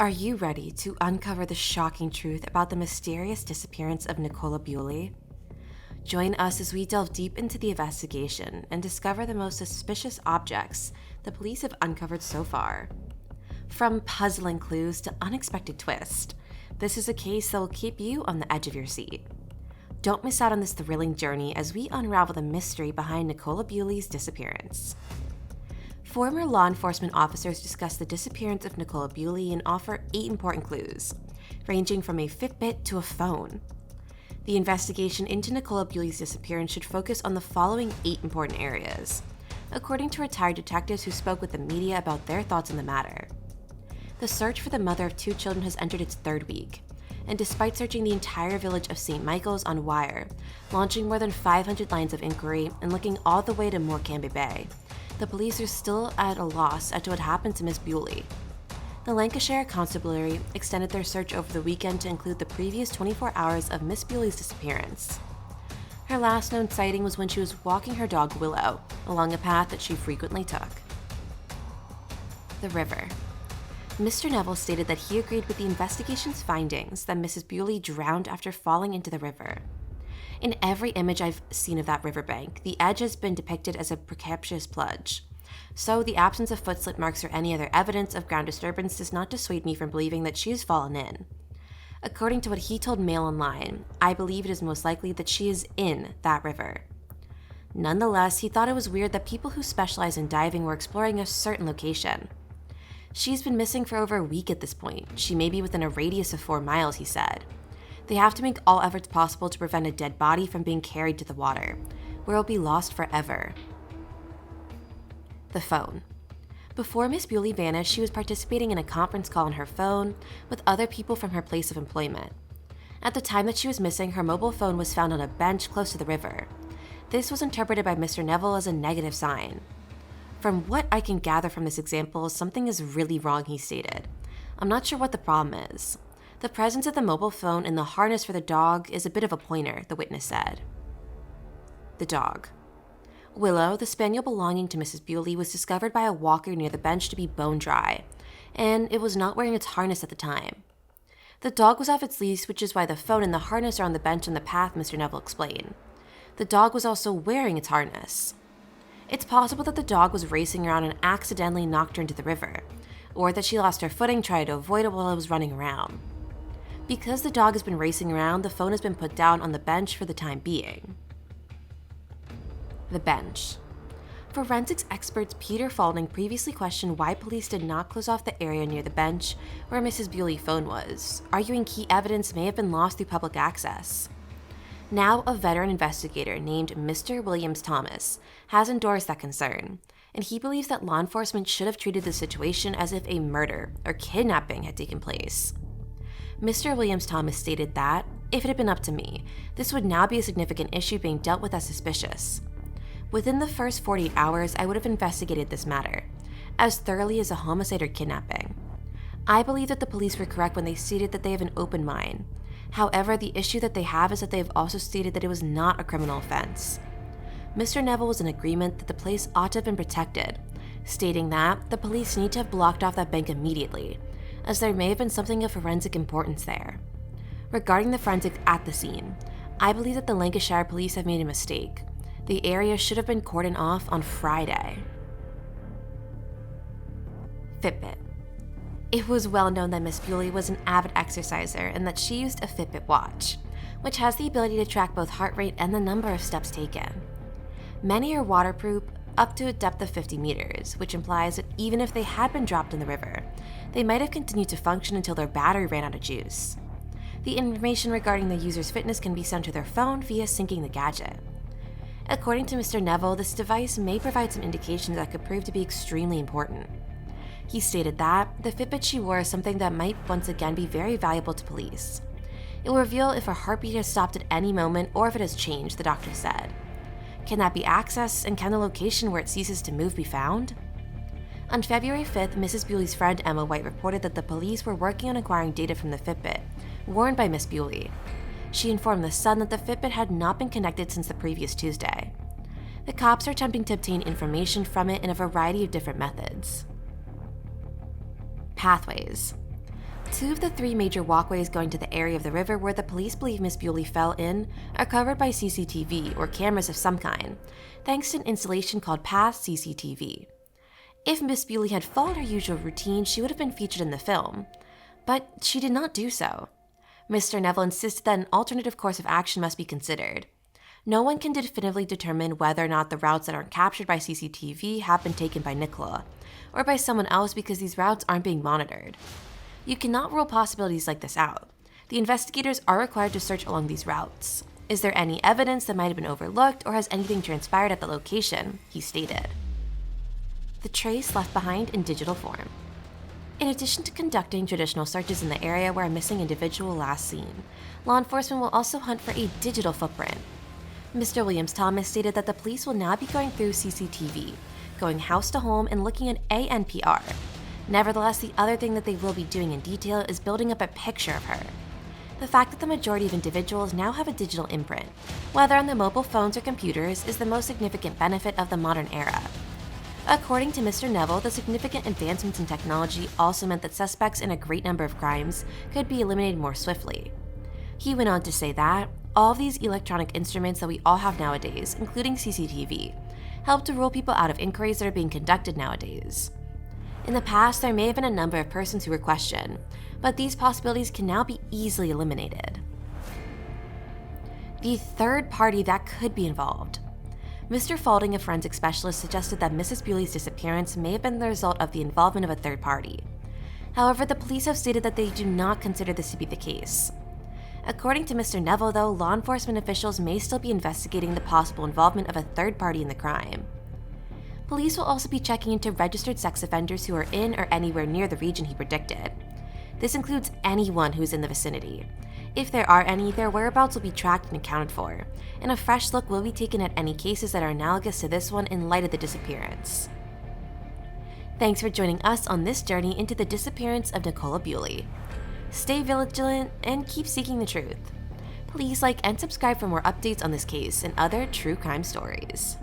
Are you ready to uncover the shocking truth about the mysterious disappearance of Nicola Bulley? Join us as we delve deep into the investigation and discover the most suspicious objects the police have uncovered so far. From puzzling clues to unexpected twists, this is a case that will keep you on the edge of your seat. Don't miss out on this thrilling journey as we unravel the mystery behind Nicola Bulley's disappearance. Former law enforcement officers discuss the disappearance of Nicola Bulley and offer 8 important clues, ranging from a Fitbit to a phone. The investigation into Nicola Bulley's disappearance should focus on the following 8 important areas, according to retired detectives who spoke with the media about their thoughts on the matter. The search for the mother of 2 children has entered its 3rd week, and despite searching the entire village of St. Michael's on wire, launching more than 500 lines of inquiry, and looking all the way to Morecambe Bay, the police are still at a loss as to what happened to Miss Bulley. The Lancashire Constabulary extended their search over the weekend to include the previous 24 hours of Miss Bulley's disappearance. Her last known sighting was when she was walking her dog Willow along a path that she frequently took. The river. Mr. Neville stated that he agreed with the investigation's findings that Mrs. Bulley drowned after falling into the river. In every image I've seen of that riverbank, the edge has been depicted as a precipitous plunge. So the absence of foot slip marks or any other evidence of ground disturbance does not dissuade me from believing that she has fallen in. According to what he told Mail Online, I believe it is most likely that she is in that river. Nonetheless, he thought it was weird that people who specialize in diving were exploring a certain location. She's been missing for over a week at this point. She may be within a radius of 4 miles, he said. They have to make all efforts possible to prevent a dead body from being carried to the water, where it will be lost forever. The phone. Before Miss Bulley vanished, she was participating in a conference call on her phone with other people from her place of employment. At the time that she was missing, her mobile phone was found on a bench close to the river. This was interpreted by Mr. Neville as a negative sign. From what I can gather from this example, something is really wrong, he stated. I'm not sure what the problem is. The presence of the mobile phone and the harness for the dog is a bit of a pointer, the witness said. The dog. Willow, the spaniel belonging to Mrs. Bulley, was discovered by a walker near the bench to be bone dry, and it was not wearing its harness at the time. The dog was off its leash, which is why the phone and the harness are on the bench on the path, Mr. Neville explained. The dog was also wearing its harness. It's possible that the dog was racing around and accidentally knocked her into the river, or that she lost her footing trying to avoid it while it was running around. Because the dog has been racing around, the phone has been put down on the bench for the time being. The bench. Forensics experts Peter Falding previously questioned why police did not close off the area near the bench where Mrs. Bulley's phone was, arguing key evidence may have been lost through public access. Now, a veteran investigator named Mr. Williams Thomas has endorsed that concern, and he believes that law enforcement should have treated the situation as if a murder or kidnapping had taken place. Mr. Williams Thomas stated that, if it had been up to me, this would now be a significant issue being dealt with as suspicious. Within the first 48 hours, I would have investigated this matter, as thoroughly as a homicide or kidnapping. I believe that the police were correct when they stated that they have an open mind. However, the issue that they have is that they have also stated that it was not a criminal offense. Mr. Neville was in agreement that the place ought to have been protected, stating that the police need to have blocked off that bank immediately, as there may have been something of forensic importance there. Regarding the forensics at the scene, I believe that the Lancashire police have made a mistake. The area should have been cordoned off on Friday. Fitbit. It was well known that Miss Bulley was an avid exerciser and that she used a Fitbit watch, which has the ability to track both heart rate and the number of steps taken. Many are waterproof up to a depth of 50 meters, which implies that even if they had been dropped in the river, they might have continued to function until their battery ran out of juice. The information regarding the user's fitness can be sent to their phone via syncing the gadget. According to Mr. Neville, this device may provide some indications that could prove to be extremely important. He stated that the Fitbit she wore is something that might once again be very valuable to police. It will reveal if her heartbeat has stopped at any moment or if it has changed, the doctor said. Can that be accessed, and can the location where it ceases to move be found? On February 5th, Mrs. Bulley's friend Emma White reported that the police were working on acquiring data from the Fitbit, worn by Miss Bulley. She informed the Sun that the Fitbit had not been connected since the previous Tuesday. The cops are attempting to obtain information from it in a variety of different methods. Pathways. 2 of the 3 major walkways going to the area of the river where the police believe Miss Bulley fell in are covered by CCTV or cameras of some kind, thanks to an installation called Past CCTV. If Miss Bulley had followed her usual routine, she would have been featured in the film, but she did not do so. Mr. Neville insisted that an alternative course of action must be considered. No one can definitively determine whether or not the routes that aren't captured by CCTV have been taken by Nicola, or by someone else because these routes aren't being monitored. You cannot rule possibilities like this out. The investigators are required to search along these routes. Is there any evidence that might have been overlooked, or has anything transpired at the location? He stated. The trace left behind in digital form. In addition to conducting traditional searches in the area where a missing individual last seen, law enforcement will also hunt for a digital footprint. Mr. Williams Thomas stated that the police will now be going through CCTV, going house to home and looking at ANPR. Nevertheless, the other thing that they will be doing in detail is building up a picture of her. The fact that the majority of individuals now have a digital imprint, whether on their mobile phones or computers, is the most significant benefit of the modern era. According to Mr. Neville, the significant advancements in technology also meant that suspects in a great number of crimes could be eliminated more swiftly. He went on to say that all of these electronic instruments that we all have nowadays, including CCTV, help to rule people out of inquiries that are being conducted nowadays. In the past, there may have been a number of persons who were questioned, but these possibilities can now be easily eliminated. The third party that could be involved. Mr. Faulding, a forensic specialist, suggested that Mrs. Bulley's disappearance may have been the result of the involvement of a third party. However, the police have stated that they do not consider this to be the case. According to Mr. Neville, though, law enforcement officials may still be investigating the possible involvement of a third party in the crime. Police will also be checking into registered sex offenders who are in or anywhere near the region he predicted. This includes anyone who is in the vicinity. If there are any, their whereabouts will be tracked and accounted for, and a fresh look will be taken at any cases that are analogous to this one in light of the disappearance. Thanks for joining us on this journey into the disappearance of Nicola Bulley. Stay vigilant and keep seeking the truth. Please like and subscribe for more updates on this case and other true crime stories.